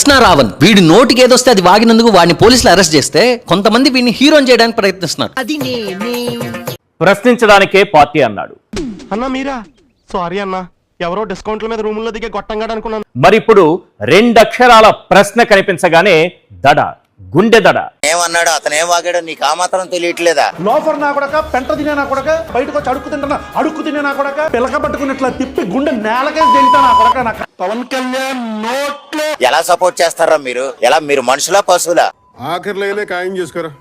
రావణ్ వీడి నోటికి ఏదొస్తే అది వాగినందుకు వాడిని పోలీసులు అరెస్ట్ చేస్తే కొంతమంది వీడిని హీరోని చేయడానికి ప్రయత్నిస్తున్నారు. ప్రశ్నించడానికే పార్టీ అన్నాడు. అన్నా మీరా? సారీ అన్నా, ఎవరో డిస్కౌంట్ల మీద రూముల్లో దిగే గొట్టంగాడు అనుకున్నాను. మరిప్పుడు 2 అక్షరాల ప్రశ్న కనిపించగానే దడ, గుండె దడ. ఏమన్నాడు అతను, ఏం వాగాడో నీకు ఆ మాత్రం తెలియట్లేదా? లోఫర్ నా కొడక, పెంట తినే నా కొడక, బయటకు వచ్చి అడుక్కు తినే నా కొడక, పిలక పట్టుకున్నట్లా తిప్పి గుండె నేలకే తింటా నా కొడక. నాకు పవన్ కళ్యాణ్ నోట్లో ఎలా సపోర్ట్ చేస్తారా మీరు? ఎలా మీరు మనుషులా పశువులా? ఆఖరిలో ఖాయం చేసుకోరా.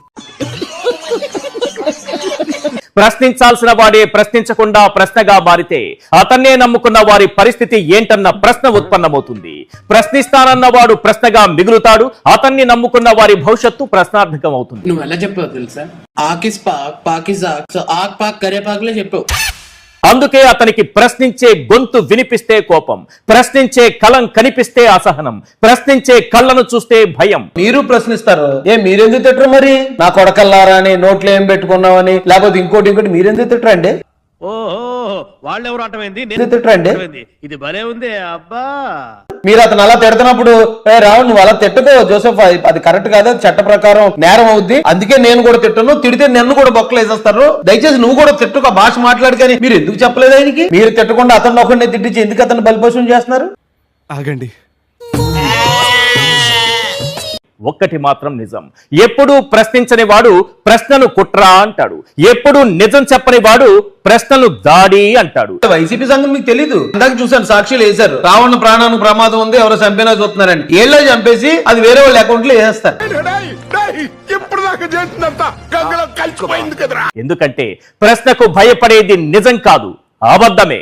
ప్రశ్నించాల్సిన వాడే ప్రశ్నించకుండా ప్రశ్నగా మారితే అతన్నే నమ్ముకున్న వారి పరిస్థితి ఏంటన్న ప్రశ్న ఉత్పన్నమవుతుంది. ప్రశ్నిస్తానన్న వాడు ప్రశ్నగా మిగులుతాడు. అతన్ని నమ్ముకున్న వారి భవిష్యత్తు ప్రశ్నార్థకం అవుతుంది. నువ్వు ఎలా చెప్పావు తెలుసా? ఆకిస్ పాక్, పాకిస్ ఆక్, సో ఆక్ పాక్ కరేపాకులే చెప్పావు. అందుకే అతనికి ప్రశ్నించే గొంతు వినిపిస్తే కోపం, ప్రశ్నించే కలం కనిపిస్తే అసహనం, ప్రశ్నించే కళ్ళను చూస్తే భయం. మీరు ప్రశ్నిస్తారు, మీరెందుకు తిట్టరు? మరి నా కొడకల్లారా అని, నోట్లో ఏం పెట్టుకున్నావని, లేకపోతే ఇంకోటి మీరెందుకు తిట్టరండి? వాళ్ళెవరు అటమైంది తిట్టరండి. ఇది భలే ఉంది అబ్బా. మీరు అతను అలా తిడుతున్నప్పుడు రావు నువ్వు అలా తిట్టకో జోసెఫ్, అది కరెక్ట్ కాదు, అది చట్ట ప్రకారం నేరం అవుద్ది, అందుకే నేను కూడా తిట్టను, తిడితే నన్ను కూడా బొక్కలు వేసేస్తారు, దయచేసి నువ్వు కూడా తిట్టుకో, భాష మాట్లాడు. కానీ మీరు ఎందుకు చెప్పలేదు ఆయనకి? మీరు తిట్టకుండా అతను ఒకరిని తిట్టించి ఎందుకు అతను బలిపశం చేస్తున్నారు? ఆగండి, ఒక్కటి మాత్రం నిజం, ఎప్పుడూ ప్రశ్నించని వాడు ప్రశ్నలు కుట్రా అంటాడు, ఎప్పుడు నిజం చెప్పని వాడు ప్రశ్నలు దాడి అంటాడు. వైసీపీ సంఘం మీకు తెలీదు. ఇందాక చూసాను, సాక్షులు వేశారు, రావణ ప్రాణానికి ప్రమాదం ఉంది, ఎవరో చంపినా చూస్తున్నారని. ఏళ్ళో చంపేసి అది వేరే వాళ్ళ అకౌంట్ లో వేస్తారు. ఎందుకంటే ప్రశ్నకు భయపడేది నిజం కాదు, అబద్ధమే.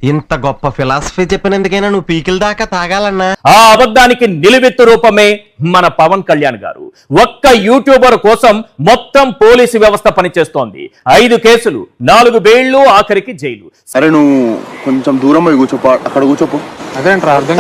ఇంత గొప్ప ఫిలాసఫీ చెప్పినందుకైనా నువ్వు పీకిల దాకా తాగాలన్నా. ఆ అబద్ధానికి నిలువెత్తు రూపమే మన పవన్ కళ్యాణ్ గారు. ఒక్క యూట్యూబర్ కోసం మొత్తం పోలీసు వ్యవస్థ పనిచేస్తోంది. 5 కేసులు, 4 బెయిళ్లు, ఆఖరికి జైలు. సరే నువ్వు కొంచెం దూరం పోయి కూర్చోపో, అక్కడ కూర్చోపో. అదేంట్రా అర్థం